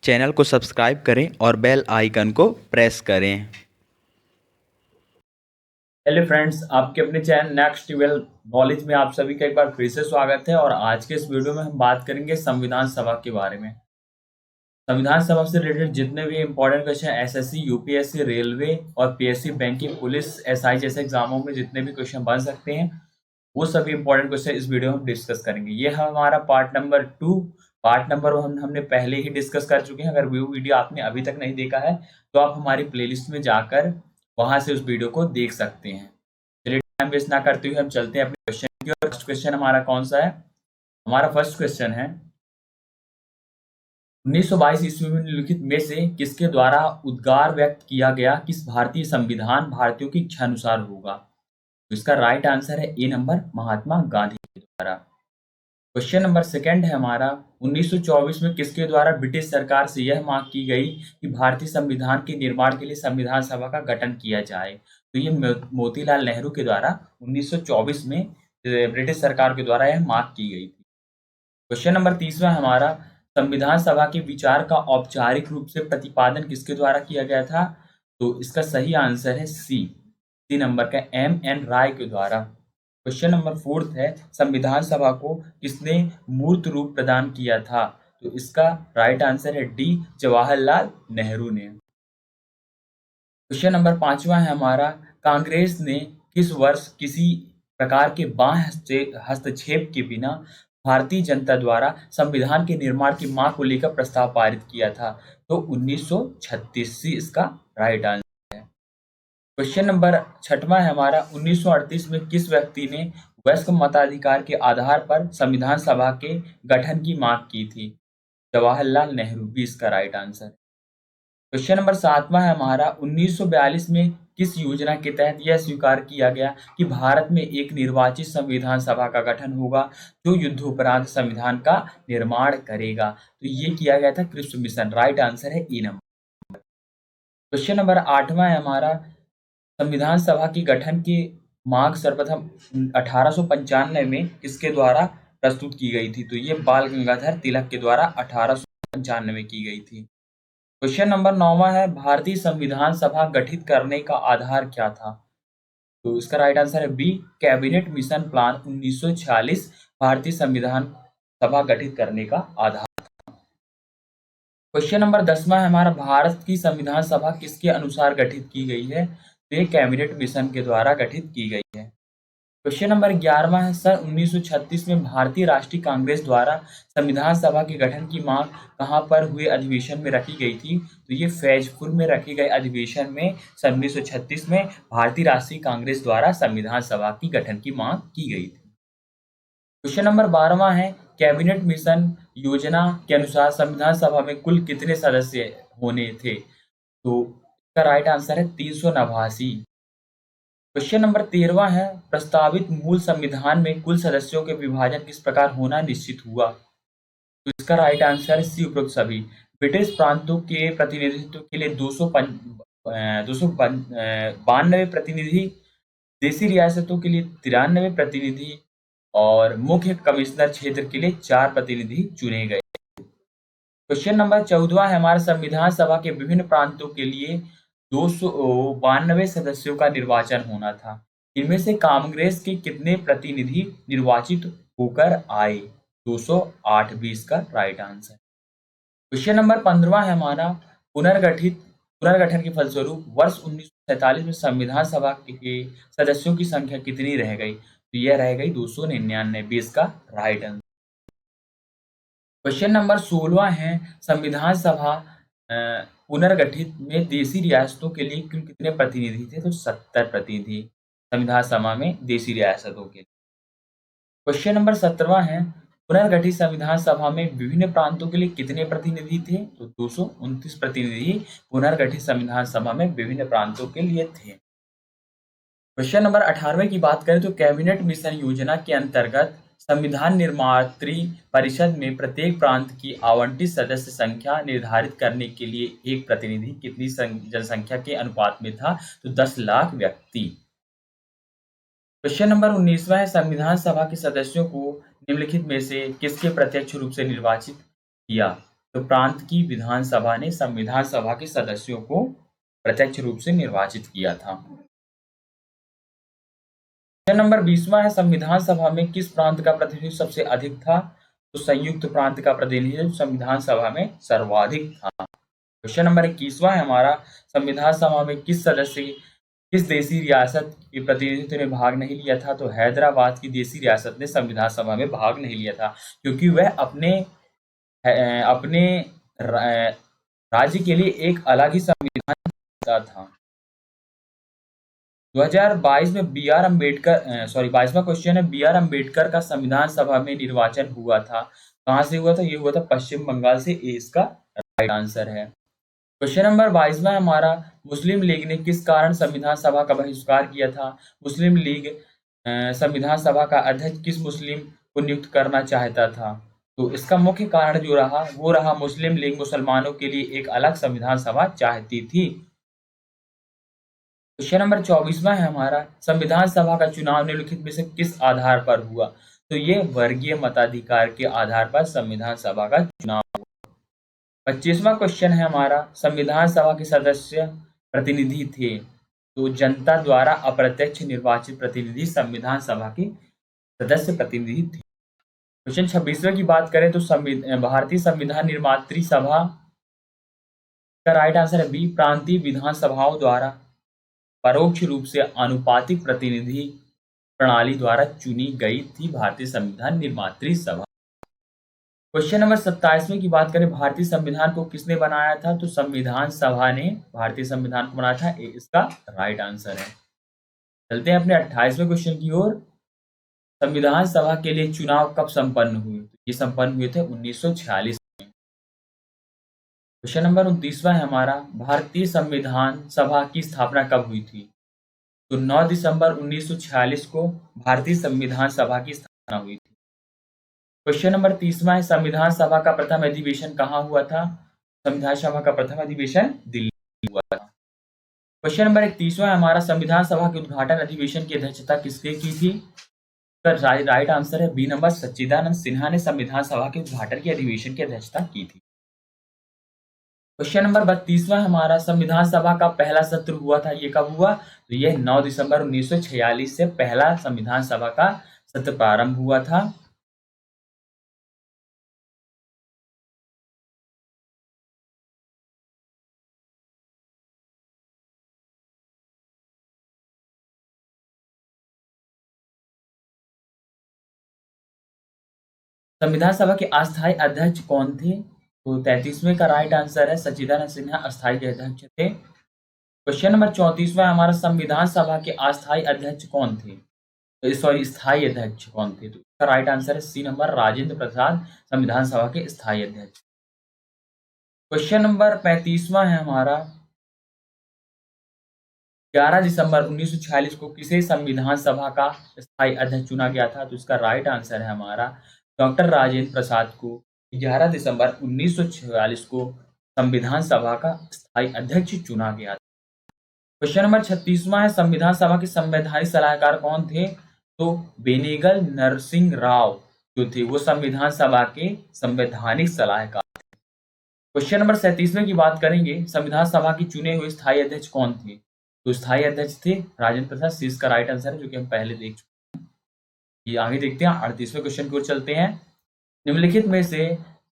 Channel को subscribe करें और बेल आइकन को प्रेस करें। हेलो फ्रेंड्स, आपके अपने चैनल नेक्स्ट 12 नॉलेज में आप सभी का एक बार फिर से स्वागत है। और आज के इस वीडियो में हम बात करेंगे संविधान सभा के बारे में। संविधान सभा से रिलेटेड जितने भी important question SSC, UPSC, railway और पीएससी, बैंकिंग, पुलिस, एसआई जैसे एग्जामों में जितने भी क्वेश्चन बन सकते हैं वो सभी इंपॉर्टेंट क्वेश्चन इस वीडियो में हम डिस्कस करेंगे। ये है हमारा पार्ट नंबर 2। पार्ट नंबर 1 हमने पहले ही डिस्कस कर चुके हैं। अगर वो वीडियो आपने अभी तक नहीं देखा है तो आप हमारी प्लेलिस्ट में जाकर वहां से उस वीडियो को देख सकते हैं। चलिए टाइम वेस्ट ना करते हुए हम चलते हैं अपने क्वेश्चन की ओर। फर्स्ट क्वेश्चन हमारा कौन सा है? हमारा फर्स्ट क्वेश्चन है 1922 ईस्वी में निम्नलिखित में से किसके द्वारा उद्गार व्यक्त किया गया कि भारतीय संविधान भारतीयों की इच्छा अनुसार होगा? तो इसका राइट आंसर है ए नंबर, महात्मा गांधी के द्वारा। क्वेश्चन नंबर सेकंड है हमारा 1924 में किसके द्वारा ब्रिटिश सरकार से यह मांग की गई कि भारतीय संविधान के निर्माण के लिए संविधान सभा का गठन किया जाए? तो ये मोतीलाल नेहरू के द्वारा 1924 में ब्रिटिश सरकार के द्वारा यह मांग की गई थी। क्वेश्चन नंबर तीसरा है हमारा संविधान सभा के विचार का औपचारिक रूप से प्रतिपादन किसके द्वारा किया गया था? तो इसका सही आंसर है सी नंबर का एम.एन. राय के द्वारा। क्वेश्चन नंबर फोर्थ है संविधान सभा को किसने मूर्त रूप प्रदान किया था? तो इसका राइट आंसर है डी, जवाहरलाल नेहरू ने। क्वेश्चन नंबर पांचवा है हमारा कांग्रेस ने किस वर्ष किसी प्रकार के बाह्य हस्तक्षेप के बिना भारतीय जनता द्वारा संविधान के निर्माण की मांग को लेकर प्रस्ताव पारित किया था? तो 1936 इसका राइट आंसर है। क्वेश्चन नंबर छठवां है हमारा 1938 में किस व्यक्ति ने वयस्क मताधिकार के आधार पर संविधान सभा के गठन की मांग की थी? जवाहरलाल नेहरू भी इसका राइट आंसर है। क्वेश्चन नंबर सातवां है हमारा 1942 में किस योजना के तहत यह स्वीकार किया गया कि भारत में एक निर्वाचित संविधान सभा का गठन होगा जो युद्धोपरांत संविधान का निर्माण करेगा? तो ये किया गया था क्रिप्स मिशन। राइट आंसर है ए नंबर। क्वेश्चन नंबर आठवां है हमारा संविधान सभा के गठन की मांग सर्वप्रथम 1895 में किसके द्वारा प्रस्तुत की गई थी? तो ये बाल गंगाधर तिलक के द्वारा 1895 में की गई थी। क्वेश्चन नंबर 9वां है भारतीय संविधान सभा गठित करने का आधार क्या था? तो इसका राइट आंसर है बी, कैबिनेट मिशन प्लान 1946 भारतीय संविधान सभा गठित करने का आधार। क्वेश्चन नंबर 10वां है हमारा भारत की संविधान सभा किसके अनुसार गठित की गई है? तो ये कैबिनेट मिशन के द्वारा गठित की गई है। क्वेश्चन नंबर 11वां है सन 1936 में भारतीय राष्ट्रीय कांग्रेस द्वारा संविधान सभा के गठन की मांग कहां पर हुए अधिवेशन में रखी गई थी? तो ये फैजपुर में रखे गए अधिवेशन में सन 1936 में भारतीय राष्ट्रीय कांग्रेस द्वारा संविधान सभा की गठन की मांग की गई थी। क्वेश्चन नंबर 12वां है कैबिनेट मिशन योजना के अनुसार संविधान सभा में कुल कितने सदस्य होने थे? तो इसका राइट आंसर है 389। क्वेश्चन नंबर 13वां है प्रस्तावित मूल संविधान में कुल सदस्यों के विभाजन किस प्रकार होना निश्चित हुआ? तो इसका राइट आंसर है सी, उपरोक्त सभी। ब्रिटिश प्रांतों के प्रतिनिधित्व के लिए 292 प्रतिनिधि, देशी रियासतों के लिए 93 प्रतिनिधि और मुख्य कमिश्नर क्षेत्र के लिए 4 प्रतिनिधि चुने गए। क्वेश्चन नंबर 14 है हमारे संविधान सभा के विभिन्न प्रांतों के लिए 292 सदस्यों का निर्वाचन होना था। इनमें से कांग्रेस के कितने प्रतिनिधि निर्वाचित होकर आए? 208 भी इसका राइट आंसर। क्वेश्चन नंबर 15 है हमारा पुनर्गठन के फलस्वरूप वर्ष 1947 में संविधान सभा के सदस्यों की संख्या कितनी रह गई? तो यह रह गई 299 भी इसका राइट आंसर। क्वेश्चन नंबर 16 है संविधान सभा पुनर्गठित में देशी रियासतों के लिए कुल कितने प्रतिनिधि थे? तो 70 प्रतिनिधि संविधान सभा में देशी रियासतों के लिए। क्वेश्चन नंबर 17वां है पुनर्गठित संविधान सभा में विभिन्न प्रांतों के लिए कितने प्रतिनिधि थे? तो 229 प्रतिनिधि पुनर्गठित संविधान सभा में विभिन्न प्रांतों के लिए थे। क्वेश्चन नंबर 18वें की बात करें तो कैबिनेट मिशन योजना के अंतर्गत संविधान निर्मात्री परिषद में प्रत्येक प्रांत की आवंटित सदस्य संख्या निर्धारित करने के लिए एक प्रतिनिधि कितनी जनसंख्या के अनुपात में था? तो 10 लाख व्यक्ति। क्वेश्चन नंबर 19वां है संविधान सभा के सदस्यों को निम्नलिखित में से किसके प्रत्यक्ष रूप से निर्वाचित किया? तो प्रांत की विधानसभा ने संविधान सभा के सदस्यों को प्रत्यक्ष रूप से निर्वाचित किया था। क्वेश्चन नंबर 20वां है, संविधान सभा में किस प्रांत का प्रतिनिधित्व सबसे अधिक था? तो संयुक्त प्रांत का प्रतिनिधित्व संविधान सभा में सर्वाधिक था। क्वेश्चन नंबर 21वां है हमारा, संविधान सभा में किस देसी रियासत के प्रतिनिधित्व ने भाग नहीं लिया था? तो हैदराबाद की देसी रियासत ने संविधान सभा में भाग नहीं लिया था, क्योंकि वह अपने राज्य के लिए एक अलग ही संविधान था। 2022 में 22वां क्वेश्चन है, बी आर अम्बेडकर का संविधान सभा में निर्वाचन हुआ था, कहाँ से हुआ था? ये हुआ था पश्चिम बंगाल से। ए इसका राइट आंसर है। क्वेश्चन नंबर 22वां हमारा, मुस्लिम लीग ने किस कारण संविधान सभा का बहिष्कार किया था? मुस्लिम लीग संविधान सभा का अध्यक्ष किस मुस्लिम को नियुक्त करना चाहता था? तो इसका मुख्य कारण जो रहा वो रहा, मुस्लिम लीग मुसलमानों के लिए एक अलग संविधान सभा चाहती थी। क्वेश्चन नंबर 24वां है हमारा, संविधान सभा का चुनाव निम्नलिखित में से किस आधार पर हुआ? तो ये वर्गीय मताधिकार के आधार पर संविधान सभा का चुनाव हुआ। 25वां क्वेश्चन है हमारा, संविधान सभा के सदस्य प्रतिनिधि थे, तो जनता द्वारा अप्रत्यक्ष निर्वाचित प्रतिनिधि संविधान सभा के सदस्य प्रतिनिधि थे। क्वेश्चन 26वें की बात करें तो भारतीय संविधान निर्मात्री सभा का राइट आंसर है बी, प्रांतीय विधानसभाओं द्वारा परोक्ष रूप से आनुपातिक प्रतिनिधि प्रणाली द्वारा चुनी गई थी भारतीय संविधान निर्मात्री सभा। क्वेश्चन नंबर 27वें की बात करें, भारतीय संविधान को किसने बनाया था? तो संविधान सभा ने भारतीय संविधान को बनाया था। ए इसका राइट आंसर है। चलते हैं अपने 28वें क्वेश्चन की ओर। संविधान सभा के लिए चुनाव कब संपन्न हुए? ये संपन्न हुए थे 1946 में। क्वेश्चन नंबर 29वां है हमारा, भारतीय संविधान सभा की स्थापना कब हुई थी? तो 9 दिसंबर 1946 को भारतीय संविधान सभा की स्थापना हुई थी। क्वेश्चन नंबर 30वां है, संविधान सभा का प्रथम अधिवेशन कहाँ हुआ था? संविधान सभा का प्रथम अधिवेशन दिल्ली में हुआ था। क्वेश्चन नंबर 31वां है हमारा, संविधान सभा के उद्घाटन अधिवेशन की अध्यक्षता किसने की थी? राइट आंसर है बी नंबर, सच्चिदानंद सिन्हा ने संविधान सभा के उद्घाटन के अधिवेशन की अध्यक्षता की थी। क्वेश्चन नंबर 32वां हमारा, संविधान सभा का पहला सत्र हुआ था, ये कब हुआ? तो यह 9 दिसंबर 1946 से पहला संविधान सभा का सत्र प्रारंभ हुआ था। संविधान सभा के अस्थायी अध्यक्ष कौन थे? तो 33वें का राइट आंसर है सच्चिदानंद सिन्हा अस्थायी अध्यक्ष थे। क्वेश्चन नंबर 34वां हमारा, संविधान सभा के अस्थायी अध्यक्ष कौन थे? स्थायी अध्यक्ष कौन थे? तो इसका राइट आंसर है सी नंबर, राजेंद्र प्रसाद संविधान सभा के स्थायी अध्यक्ष। क्वेश्चन नंबर 35वां है हमारा, 11 दिसंबर 1946 को किसे संविधान सभा का स्थायी अध्यक्ष चुना गया था? तो इसका राइट आंसर है हमारा डॉक्टर राजेंद्र प्रसाद को 11 दिसंबर 1946 को संविधान सभा का स्थायी अध्यक्ष चुना गया था। क्वेश्चन नंबर 36वां है, संविधान सभा के संवैधानिक सलाहकार कौन थे? तो बेनेगल नरसिंह राव जो थे वो संविधान सभा के संवैधानिक सलाहकार थे। क्वेश्चन नंबर 37वें की बात करेंगे, संविधान सभा की चुने हुए स्थायी अध्यक्ष कौन थे? तो स्थायी अध्यक्ष थे राजेंद्र प्रसाद। सी इसका राइट आंसर है, जो कि हम पहले देख चुके हैं। ये आगे देखते हैं, 38वें क्वेश्चन की ओर चलते हैं। निम्नलिखित में से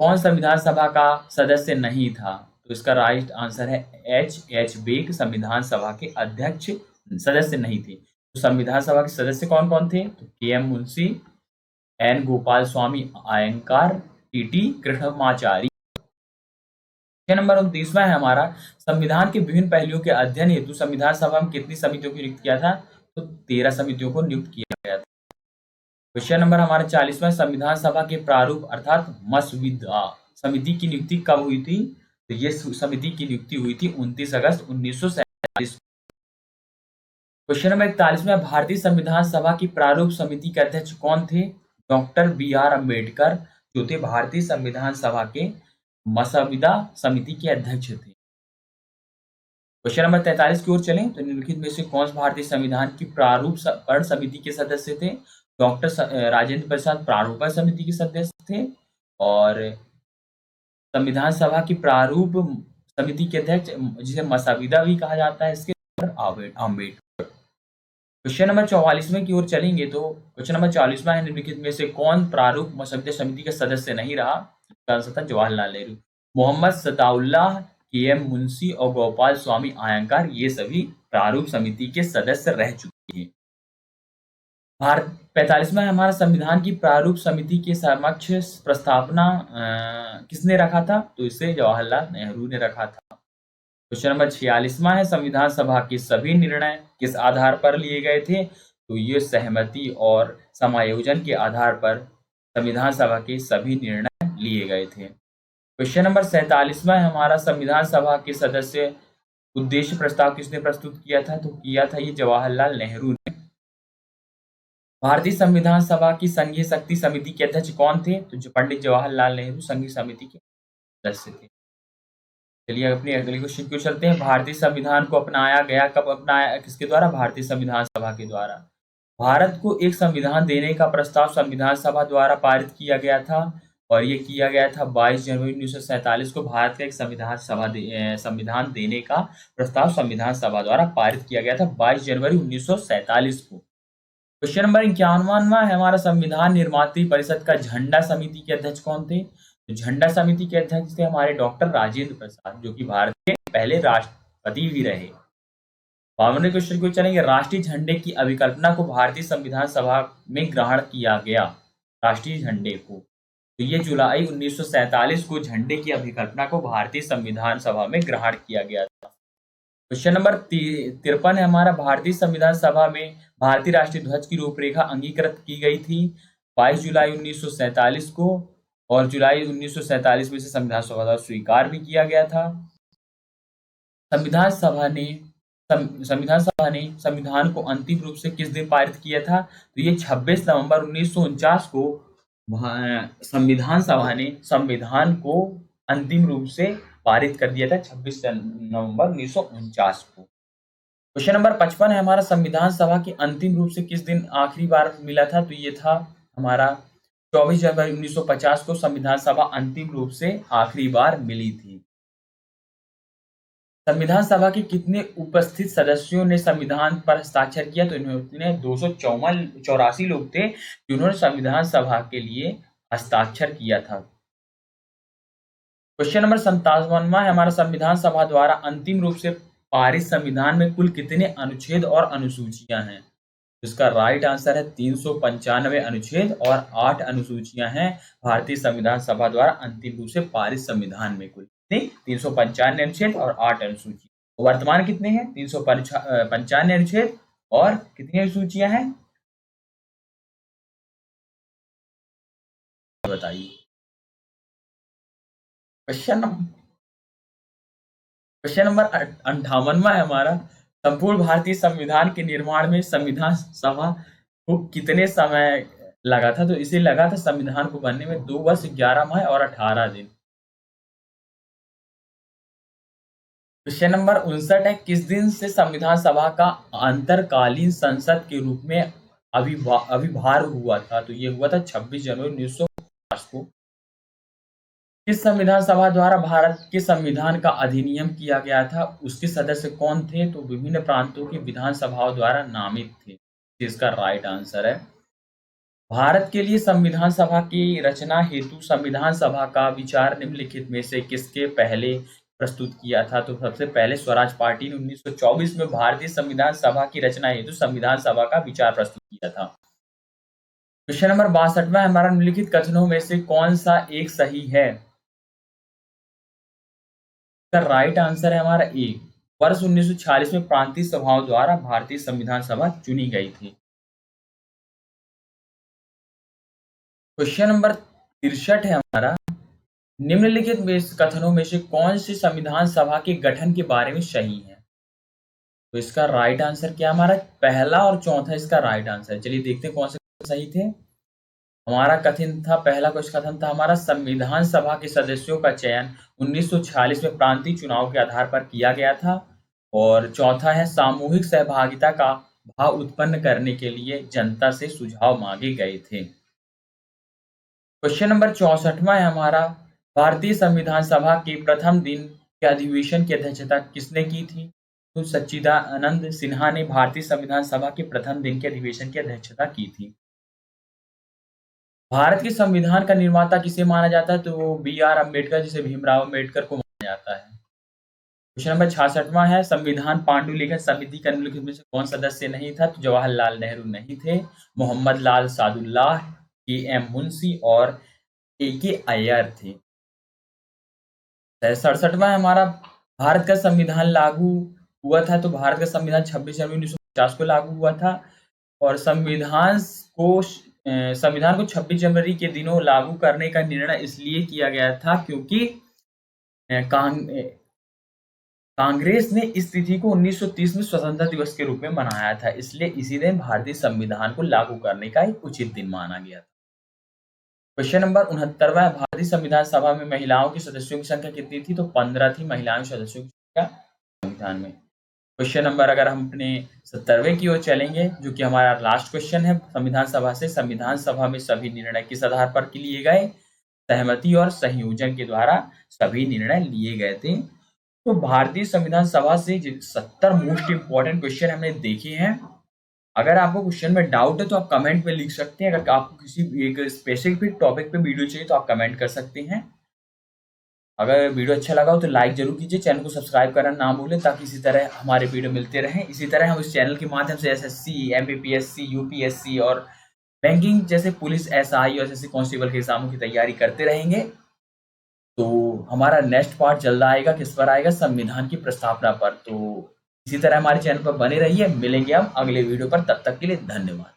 कौन संविधान सभा का सदस्य नहीं था? तो इसका राइट आंसर है एच बेग संविधान सभा के अध्यक्ष सदस्य नहीं थे। तो संविधान सभा के सदस्य कौन कौन थे? तो के.एम. मुंशी, एन. गोपाल स्वामी अयंगार, टी.टी. कृष्णमाचारी। क्वेश्चन नंबर 29वां है हमारा, संविधान के विभिन्न पहलुओं के अध्ययन हेतु संविधान सभा में कितनी समितियों को नियुक्त किया था? तो 13 समितियों को नियुक्त किया गया था। क्वेश्चन नंबर हमारा 40वां, संविधान सभा के प्रारूप अर्थात मसविदा समिति की नियुक्ति कब हुई थी? तो ये समिति की नियुक्ति हुई थी 29 अगस्त 1947। क्वेश्चन नंबर 41वां, भारतीय संविधान सभा की प्रारूप समिति के अध्यक्ष कौन थे? डॉक्टर बी आर अम्बेडकर जो थे भारतीय संविधान सभा के मसविदा समिति के अध्यक्ष थे। क्वेश्चन नंबर 43 की ओर चलें तो निम्नलिखित में से कौन भारतीय संविधान की प्रारूप समिति के सदस्य थे? डॉक्टर राजेंद्र प्रसाद प्रारूपण समिति के सदस्य थे और संविधान सभा की प्रारूप समिति के अध्यक्ष, जिसे मसविदा भी कहा जाता है, इसके आम्बेडकर। क्वेश्चन नंबर 44वें की ओर चलेंगे तो क्वेश्चन नंबर 44वां है, निम्नलिखित में से कौन प्रारूप मसविदा समिति का सदस्य नहीं रहा? इसका आंसर था जवाहरलाल नेहरू। मोहम्मद सताउल्लाह, के.एम. मुंशी और गोपाल स्वामी अयंगार, ये सभी प्रारूप समिति के सदस्य रह चुके हैं। 45वां है हमारा, संविधान की प्रारूप समिति के समक्ष प्रस्तावना किसने रखा था? तो इसे जवाहरलाल नेहरू ने रखा था। क्वेश्चन नंबर 46वां है, संविधान सभा के सभी निर्णय किस आधार पर लिए गए थे? तो ये सहमति और समायोजन के आधार पर संविधान सभा के सभी निर्णय लिए गए थे। क्वेश्चन नंबर 47वां है हमारा, संविधान सभा के सदस्य उद्देश्य प्रस्ताव किसने प्रस्तुत किया था? तो किया था ये जवाहरलाल नेहरू ने। भारतीय संविधान सभा की संघीय शक्ति समिति के अध्यक्ष कौन थे? तो पंडित जवाहरलाल नेहरू संघीय समिति के सदस्य थे। चलिए अपने अगले क्वेश्चन को चलते हैं। भारतीय संविधान को अपनाया गया, कब अपनाया, किसके द्वारा? भारतीय संविधान सभा के द्वारा। भारत को एक संविधान देने का प्रस्ताव संविधान सभा द्वारा पारित किया गया था और ये किया गया था 22 जनवरी 1947 को। भारत का एक संविधान देने का प्रस्ताव संविधान सभा द्वारा पारित किया गया था 22 जनवरी 1947 को। क्वेश्चन नंबर 51वां है हमारा, संविधान निर्मात्री परिषद का झंडा समिति के अध्यक्ष कौन थे? तो झंडा समिति के अध्यक्ष थे हमारे डॉक्टर राजेंद्र प्रसाद, जो कि भारत के पहले राष्ट्रपति भी रहे। 52वें क्वेश्चन को चलेंगे। राष्ट्रीय झंडे की अभिकल्पना को भारतीय संविधान सभा में ग्रहण किया गया, राष्ट्रीय झंडे को। तो ये जुलाई 1947 को झंडे की अभिकल्पना को भारतीय संविधान सभा में ग्रहण किया गया था। क्वेश्चन नंबर 53 है हमारा, भारतीय संविधान सभा में भारतीय राष्ट्रीय ध्वज की रूपरेखा अंगीकृत की गई थी 22 जुलाई 1947 को और जुलाई 1947 में से संविधान सभा द्वारा स्वीकार भी किया गया था। संविधान सभा ने संविधान को अंतिम रूप से किस दिन पारित किया था? तो ये 26 नवंबर 1949 को संविधान सभा ने संविधान को अंतिम रूप से पारित कर दिया था 26 नवंबर 1949 को। क्वेश्चन नंबर 55 है हमारा, संविधान सभा की अंतिम रूप से किस दिन आखिरी बार मिला था? तो ये था हमारा 24 जनवरी 1950 को संविधान सभा अंतिम रूप से आखिरी बार मिली थी। संविधान सभा के कितने उपस्थित सदस्यों ने संविधान पर हस्ताक्षर किया? तो इन्होंने 284 लोग थे जिन्होंने संविधान सभा के लिए हस्ताक्षर किया था। क्वेश्चन नंबर 57वां है हमारा, संविधान सभा द्वारा अंतिम रूप से पारित संविधान में कुल कितने अनुच्छेद और अनुसूचियां हैं? इसका राइट आंसर है 395 अनुच्छेद और 8 अनुसूचियां हैं भारतीय संविधान सभा द्वारा अंतिम रूप से पारित संविधान में। कुल 395 अनुच्छेद और 8 अनुसूची। वर्तमान कितने हैं? 395 अनुच्छेद और कितनी अनुसूचियां हैं बताइए। क्वेश्चन नंबर 58वां है हमारा, संपूर्ण भारतीय संविधान के निर्माण में संविधान सभा को कितने समय लगा था? तो इसे लगा था संविधान को बनने में 2 वर्ष 11 माह और 18 दिन। क्वेश्चन नंबर 59 है, किस दिन से संविधान सभा का अंतरकालीन संसद के रूप में अभिभार हुआ था? तो ये हुआ था 26 जनवरी 1950 को। किस संविधान सभा द्वारा भारत के संविधान का अधिनियम किया गया था? उसके सदस्य कौन थे? तो विभिन्न प्रांतों की विधानसभाओं द्वारा नामित थे। इसका राइट आंसर है। भारत के लिए संविधान सभा की रचना हेतु संविधान सभा का विचार निम्नलिखित में से किसके पहले प्रस्तुत किया था? तो सबसे पहले स्वराज पार्टी ने 1924 में भारतीय संविधान सभा की रचना हेतु संविधान सभा का विचार प्रस्तुत किया था। क्वेश्चन नंबर 62वां हमारा, निम्नलिखित कथनों में से कौन सा एक सही है? राइट आंसर है हमारा ए। वर्ष 1946 में प्रांतीय सभाओं द्वारा भारतीय संविधान सभा चुनी गई थी। क्वेश्चन नंबर 63 है हमारा, निम्नलिखित कथनों में से कौन सी संविधान सभा के गठन के बारे में सही है? तो इसका राइट आंसर क्या हमारा? पहला और चौथा इसका राइट आंसर। चलिए देखते हैं कौन से सही थे। हमारा कथन था, पहला कथन था हमारा, संविधान सभा के सदस्यों का चयन 1946 में प्रांतीय चुनाव के आधार पर किया गया था। और चौथा है, सामूहिक सहभागिता का भाव उत्पन्न करने के लिए जनता से सुझाव मांगे गए थे। क्वेश्चन नंबर 64वां है हमारा, भारतीय संविधान सभा के प्रथम दिन के अधिवेशन की अध्यक्षता किसने की थी? तो सच्चिदानंद सिन्हा ने भारतीय संविधान सभा के प्रथम दिन के अधिवेशन की अध्यक्षता की थी। भारत के संविधान का निर्माता किसे माना जाता है? तो बी आर अम्बेडकर, जिसे भीमराव अम्बेडकर को माना जाता है। क्वेश्चन नंबर 66वां है, संविधान पांडुलिखन समिति के निम्नलिखित में से कौन सदस्य नहीं था? तो जवाहरलाल नेहरू नहीं थे, मोहम्मद लाल सादुल्लाह, के एम मुंशी और ए के अय्यर थे। 67वां है हमारा, भारत का संविधान लागू हुआ था? तो भारत का संविधान 26 जनवरी 1950 को लागू हुआ था और संविधान को 26 जनवरी के दिनों लागू करने का निर्णय इसलिए किया गया था क्योंकि कांग्रेस ने इस तिथि को 1930 में स्वतंत्रता दिवस के रूप में मनाया था, इसलिए इसी दिन भारतीय संविधान को लागू करने का एक उचित दिन माना गया था। क्वेश्चन नंबर 69वां, भारतीय संविधान सभा में महिलाओं की सदस्यों की संख्या कितनी थी? तो 15 थी महिलाओं के सदस्यों की संख्या संविधान में। क्वेश्चन नंबर अगर हम अपने 70वें की ओर चलेंगे, जो कि हमारा लास्ट क्वेश्चन है संविधान सभा से, संविधान सभा में सभी निर्णय किस आधार पर लिए गए? सहमति और संयोजन के द्वारा सभी निर्णय लिए गए थे। तो भारतीय संविधान सभा से 70 मोस्ट इंपॉर्टेंट क्वेश्चन हमने देखे हैं। अगर आपको क्वेश्चन में डाउट है तो आप कमेंट में लिख सकते हैं। अगर आपको किसी एक स्पेसिफिक टॉपिक पे वीडियो चाहिए तो आप कमेंट कर सकते हैं। अगर वीडियो अच्छा लगा हो तो लाइक जरूर कीजिए, चैनल को सब्सक्राइब करना ना भूलें ताकि इसी तरह हमारे वीडियो मिलते रहें। इसी तरह हम इस चैनल के माध्यम से एसएससी, एमपीपीएससी, यूपीएससी और बैंकिंग जैसे पुलिस, एसआई और एसएससी कांस्टेबल के एग्जामों की तैयारी करते रहेंगे। तो हमारा नेक्स्ट पार्ट जल्द आएगा, किस पर आएगा? संविधान की प्रस्तावना पर। तो इसी तरह हमारे चैनल पर बने रहिए, मिलेंगे हम अगले वीडियो पर, तब तक के लिए धन्यवाद।